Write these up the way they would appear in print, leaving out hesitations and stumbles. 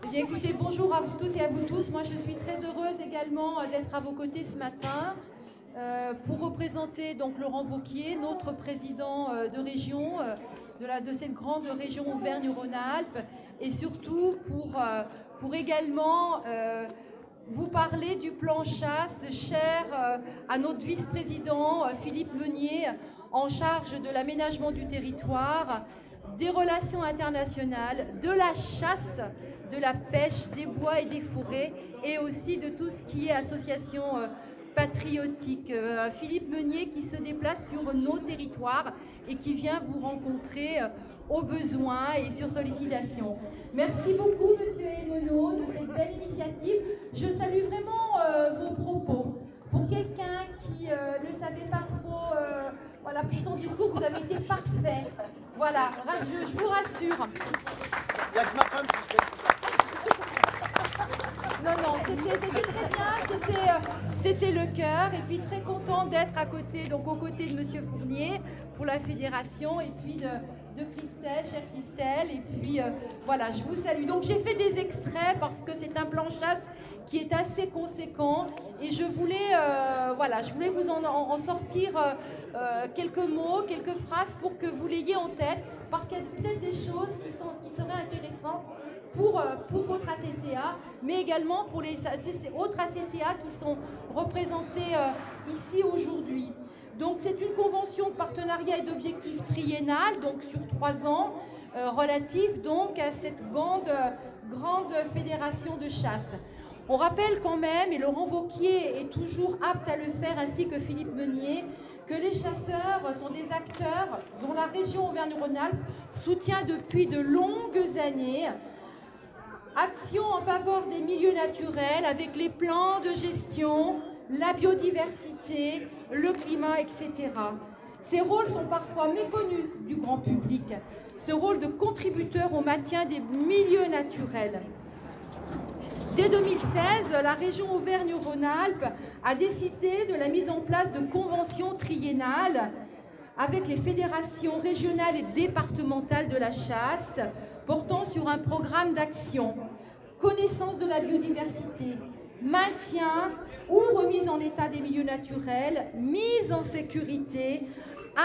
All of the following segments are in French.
Eh bien, écoutez, bonjour à vous toutes et à vous tous. Moi, je suis très heureuse également d'être à vos côtés ce matin pour représenter donc Laurent Wauquiez, notre président de région, de cette grande région Auvergne-Rhône-Alpes, et surtout pour également vous parler du plan chasse cher à notre vice-président Philippe Meunier, en charge de l'aménagement du territoire, des relations internationales, de la chasse, de la pêche, des bois et des forêts, et aussi de tout ce qui est association patriotique. Philippe Meunier qui se déplace sur nos territoires et qui vient vous rencontrer au besoin et sur sollicitation. Merci beaucoup, Monsieur Emono, de cette belle initiative. Je salue vraiment vos propos. Pour quelqu'un qui ne savait pas trop voilà, pour son discours, vous avez été parfait. Voilà, je vous rassure. Il n'y a que ma femme qui sait. Non, c'était très bien, c'était le cœur, et puis très content d'être à côté, donc aux côtés de Monsieur Fournier pour la fédération, et puis de Christelle, chère Christelle, et puis voilà, je vous salue. Donc j'ai fait des extraits parce que c'est un plan chasse qui est assez conséquent, et je voulais vous en sortir quelques mots, quelques phrases pour que vous l'ayez en tête, parce qu'il y a peut-être des choses qui seraient intéressantes pour votre ACCA, mais également pour les autres ACCA qui sont représentés ici aujourd'hui. Donc c'est une convention de partenariat et d'objectifs triennale, donc sur 3 ans, relative donc à cette grande fédération de chasse. On rappelle quand même, et Laurent Wauquiez est toujours apte à le faire, ainsi que Philippe Meunier, que les chasseurs sont des acteurs dont la région Auvergne-Rhône-Alpes soutient depuis de longues années. Action en faveur des milieux naturels avec les plans de gestion, la biodiversité, le climat, etc. Ces rôles sont parfois méconnus du grand public, ce rôle de contributeur au maintien des milieux naturels. Dès 2016, la région Auvergne-Rhône-Alpes a décidé de la mise en place de conventions triennales avec les fédérations régionales et départementales de la chasse, portant sur un programme d'action, connaissance de la biodiversité, maintien ou remise en état des milieux naturels, mise en sécurité,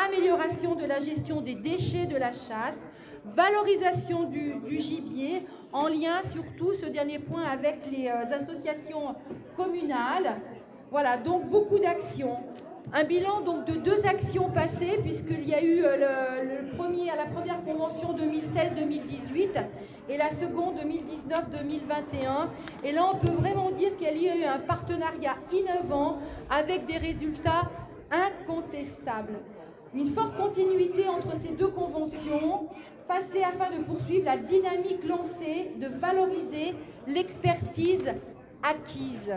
amélioration de la gestion des déchets de la chasse, valorisation du gibier, en lien surtout, ce dernier point, avec les associations communales. Voilà, donc beaucoup d'actions. Un bilan donc de 2 actions passées, puisqu'il y a eu la première convention 2016-2018 et la seconde 2019-2021. Et là, on peut vraiment dire qu'il y a eu un partenariat innovant avec des résultats incontestables. Une forte continuité entre ces 2 conventions, passée afin de poursuivre la dynamique lancée, de valoriser l'expertise acquise.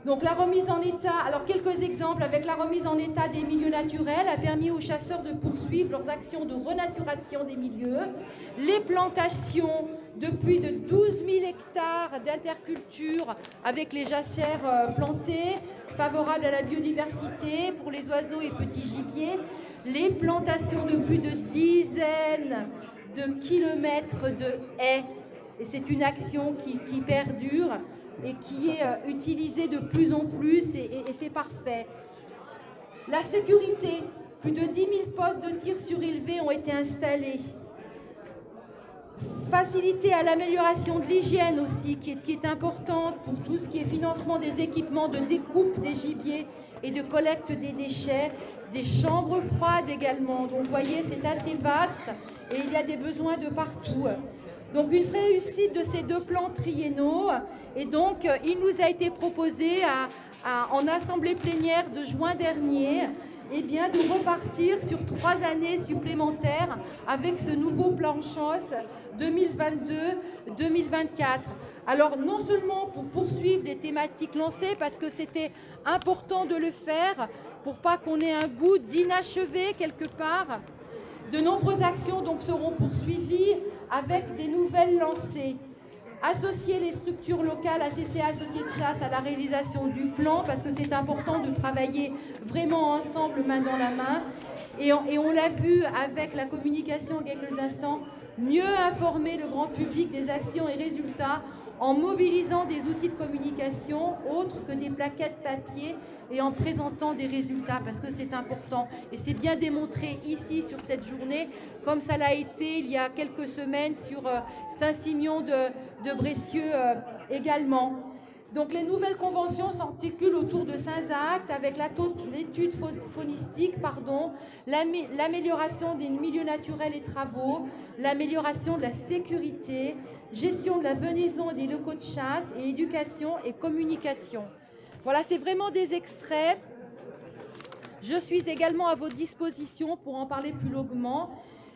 Donc la remise en état, alors quelques exemples, avec la remise en état des milieux naturels a permis aux chasseurs de poursuivre leurs actions de renaturation des milieux, les plantations de plus de 12 000 hectares d'interculture avec les jachères plantées, favorables à la biodiversité pour les oiseaux et petits gibiers, les plantations de plus de dizaines de kilomètres de haies, et c'est une action qui perdure et qui est utilisée de plus en plus, et c'est parfait. La sécurité, plus de 10 000 postes de tir surélevé ont été installés. Facilité à l'amélioration de l'hygiène aussi, qui est importante pour tout ce qui est financement des équipements de découpe des gibiers et de collecte des déchets, des chambres froides également. Donc vous voyez, c'est assez vaste et il y a des besoins de partout. Donc une réussite de ces 2 plans triennaux, et donc il nous a été proposé en assemblée plénière de juin dernier, eh bien, de repartir sur 3 années supplémentaires avec ce nouveau plan chasse 2022-2024. Alors non seulement pour poursuivre les thématiques lancées, parce que c'était important de le faire pour pas qu'on ait un goût d'inachevé quelque part. De nombreuses actions donc seront poursuivies avec des nouvelles lancées. Associer les structures locales, ACCA, associés de chasse, à la réalisation du plan, parce que c'est important de travailler vraiment ensemble, main dans la main. Et on l'a vu avec la communication il y a quelques instants, mieux informer le grand public des actions et résultats en mobilisant des outils de communication autres que des plaquettes papier et en présentant des résultats, parce que c'est important. Et c'est bien démontré ici sur cette journée, comme ça l'a été il y a quelques semaines sur Saint-Simeon de Brécieux également. Donc les nouvelles conventions s'articulent autour de 5 actes avec l'étude faunistique, l'amélioration des milieux naturels et travaux, l'amélioration de la sécurité, gestion de la venaison et des locaux de chasse et éducation et communication. Voilà, c'est vraiment des extraits. Je suis également à votre disposition pour en parler plus longuement.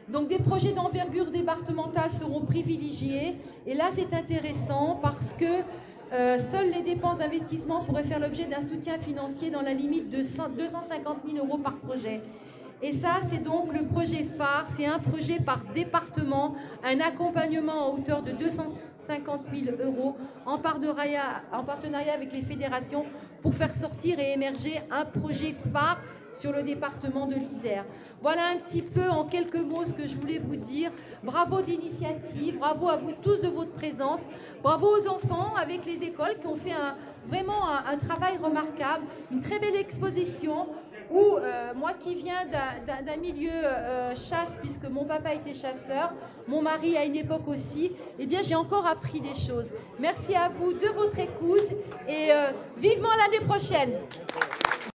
Donc des projets d'envergure départementale seront privilégiés. Et là, c'est intéressant parce que seules les dépenses d'investissement pourraient faire l'objet d'un soutien financier dans la limite de 250 000 € par projet. Et ça, c'est donc le projet phare, c'est un projet par département, un accompagnement à hauteur de 250 000 € en partenariat avec les fédérations pour faire sortir et émerger un projet phare sur le département de l'Isère. Voilà un petit peu en quelques mots ce que je voulais vous dire. Bravo de l'initiative, bravo à vous tous de votre présence, bravo aux enfants avec les écoles qui ont fait vraiment un travail remarquable, une très belle exposition où moi qui viens d'un milieu chasse, puisque mon papa était chasseur, mon mari à une époque aussi, eh bien j'ai encore appris des choses. Merci à vous de votre écoute et vivement l'année prochaine.